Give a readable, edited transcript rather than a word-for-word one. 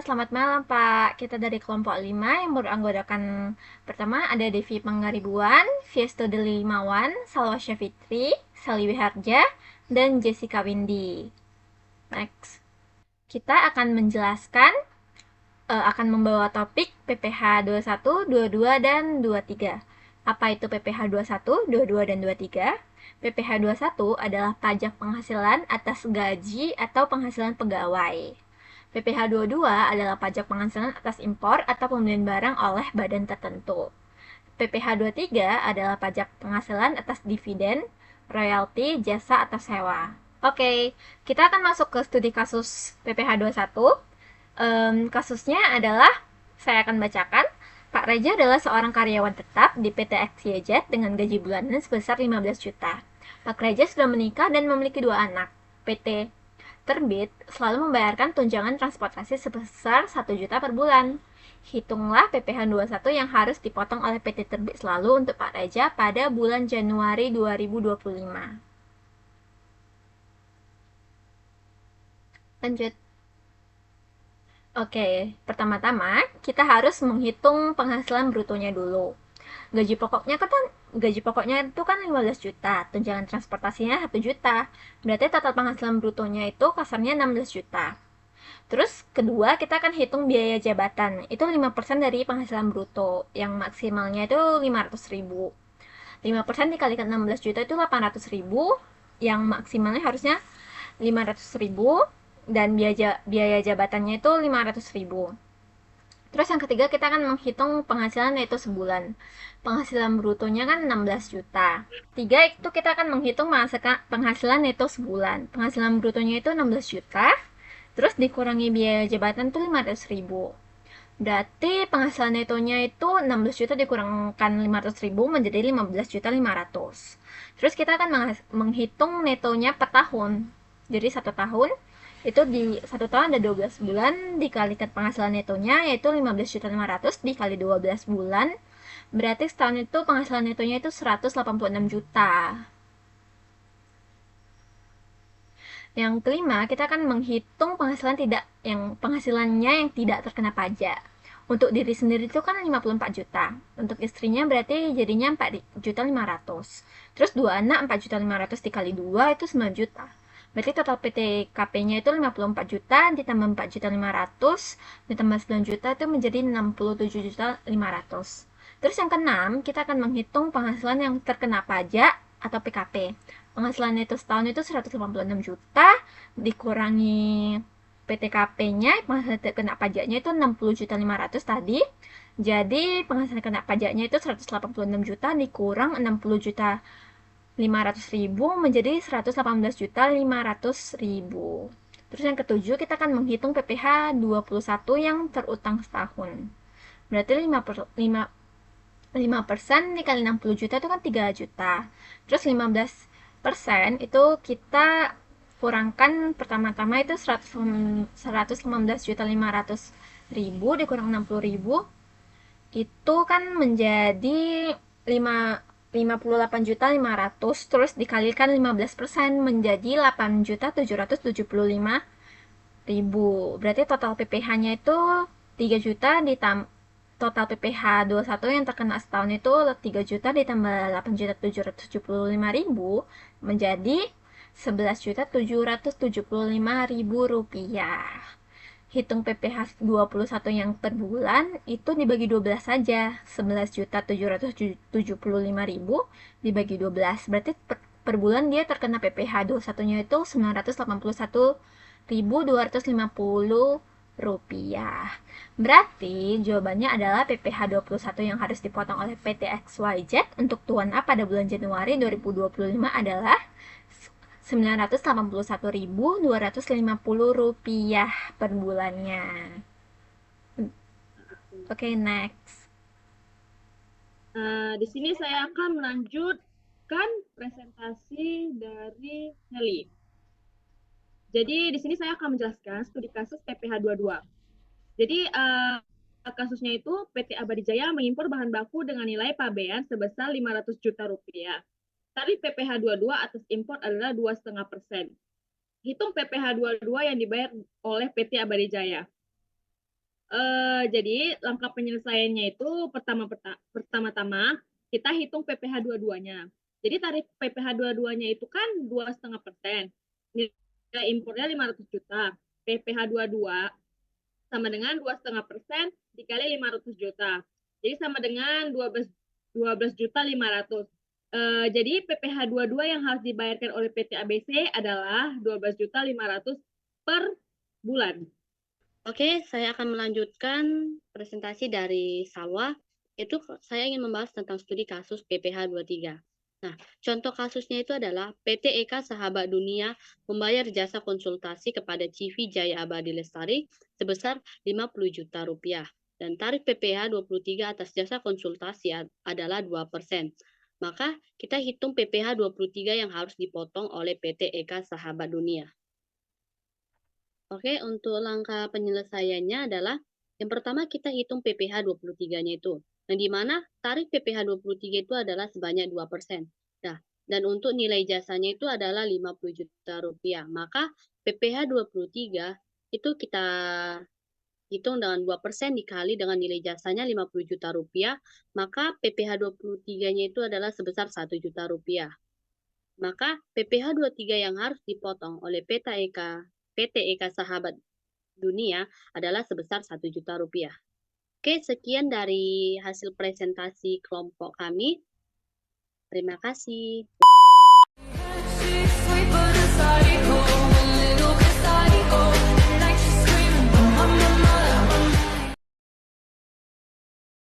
selamat malam Pak. Kita dari kelompok 5 yang beranggotakan pertama ada Devi Panggaribuan, Fiesto Delimawan, Salwa Syafitri, Sally Wiharja, dan Jessica Windy. Next. Kita akan menjelaskan, akan membawa topik PPh 21, 22, dan 23. Apa itu PPh 21, 22, dan 23? PPh 21 adalah pajak penghasilan atas gaji atau penghasilan pegawai. PPh 22 adalah pajak penghasilan atas impor atau pembelian barang oleh badan tertentu. PPh 23 adalah pajak penghasilan atas dividen, royalti, jasa, atau sewa. Oke, kita akan masuk ke studi kasus PPh 21. Kasusnya adalah, saya akan bacakan, Pak Reja adalah seorang karyawan tetap di PT XYZ dengan gaji bulanan sebesar 15 juta. Pak Reja sudah menikah dan memiliki 2 anak. PT Terbit selalu membayarkan tunjangan transportasi sebesar 1 juta per bulan. Hitunglah PPh 21 yang harus dipotong oleh PT Terbit selalu untuk Pak Reja pada bulan Januari 2025. Lanjut. Oke, pertama-tama kita harus menghitung penghasilan brutonya dulu. Gaji pokoknya itu kan 15 juta, tunjangan transportasinya 1 juta. Berarti total penghasilan brutonya itu kasarnya 16 juta. Terus kedua, kita akan hitung biaya jabatan. Itu 5% dari penghasilan bruto, yang maksimalnya itu 500 ribu. 5% dikalikan 16 juta itu 800 ribu, yang maksimalnya harusnya 500 ribu, dan biaya jabatannya itu 500 ribu. Terus yang ketiga, kita akan menghitung penghasilan yaitu sebulan. Penghasilan brutonya kan 16 juta. Tiga, itu kita akan menghitung penghasilan yaitu sebulan. Penghasilan brutonya itu 16 juta. Terus dikurangi biaya jabatan itu 500 ribu. Berarti penghasilan netonya itu 16 juta dikurangkan 500 ribu menjadi 15 juta 500. Terus kita akan menghitung netonya per tahun. Jadi 1 tahun itu di 1 tahun ada 12 bulan dikalikan penghasilan netonya yaitu 15 juta 500 dikali 12 bulan. Berarti setahun itu penghasilan netonya itu 186 juta. Yang kelima, kita akan menghitung penghasilannya yang tidak terkena pajak. Untuk diri sendiri itu kan 54 juta. Untuk istrinya berarti jadinya 4 juta 500. Terus 2 anak 4 juta 500 dikali 2 itu 9 juta. Berarti total PTKP-nya itu 54 juta ditambah 4 juta 500 ditambah 9 juta itu menjadi 67 juta 500. Terus yang keenam, kita akan menghitung penghasilan yang terkena pajak atau PKP. Penghasilan neto setahun itu 186 juta dikurangi PTKP-nya, penghasilan kena pajaknya itu 60 juta 500 tadi. Jadi penghasilan kena pajaknya itu 186 juta dikurang 60 juta 500 ribu menjadi 118 juta 500 ribu. Terus yang ketujuh, kita akan menghitung PPh 21 yang terutang setahun. Berarti 5% dikali 60 juta itu kan 3 juta. Terus 15% itu kita kurangkan pertama-tama itu 115 juta 500 ribu dikurang 60 ribu itu kan menjadi 58 juta 500, terus dikalikan 15% menjadi 8 juta 775 ribu. Berarti total PPh-nya itu 3 juta ditambah total PPh 21 yang terkena setahun itu 3 juta ditambah 8 juta 775 ribu menjadi 11 juta 775 ribu rupiah. Hitung PPh 21 yang per bulan itu dibagi 12 saja. 11 juta 775 ribu dibagi 12. Berarti per bulan dia terkena PPh 21-nya itu 981.250 rupiah. Berarti jawabannya adalah PPh 21 yang harus dipotong oleh PT XYZ untuk Tuan A pada bulan Januari 2025 adalah 981.250 rupiah per bulannya. Oke, next. Di sini saya akan melanjutkan presentasi dari Heli. Jadi di sini saya akan menjelaskan studi kasus PPh 22. Jadi kasusnya itu PT Abadi Jaya mengimpor bahan baku dengan nilai pabean sebesar 500 juta rupiah. Tarif PPh 22 atas impor adalah 2,5%. Hitung PPh 22 yang dibayar oleh PT Abadi Jaya. Jadi langkah penyelesaiannya itu pertama-tama kita hitung PPh 22-nya. Jadi tarif PPh 22-nya itu kan 2,5%. Nilai impornya 500 juta. PPh 22 sama dengan 2,5% dikali 500 juta. Jadi sama dengan 12 juta 500. Jadi PPh 22 yang harus dibayarkan oleh PT ABC adalah 12 juta 500 per bulan. Oke, saya akan melanjutkan presentasi dari Salwa. Itu saya ingin membahas tentang studi kasus PPh 23. Nah, contoh kasusnya itu adalah PT Eka Sahabat Dunia membayar jasa konsultasi kepada CV Jaya Abadi Lestari sebesar 50 juta rupiah. Dan tarif PPh 23 atas jasa konsultasi adalah 2%. Maka kita hitung PPh 23 yang harus dipotong oleh PT Eka Sahabat Dunia. Oke, untuk langkah penyelesaiannya adalah yang pertama kita hitung PPh 23-nya itu. Nah, di mana tarif PPh 23 itu adalah sebanyak 2%. Nah, dan untuk nilai jasanya itu adalah 50 juta rupiah. Maka PPh 23 itu kita hitung dengan 2% dikali dengan nilai jasanya 50 juta rupiah, maka PPh 23-nya itu adalah sebesar 1 juta rupiah. Maka PPh 23 yang harus dipotong oleh PT Eka Sahabat Dunia adalah sebesar 1 juta rupiah. Oke, sekian dari hasil presentasi kelompok kami. Terima kasih.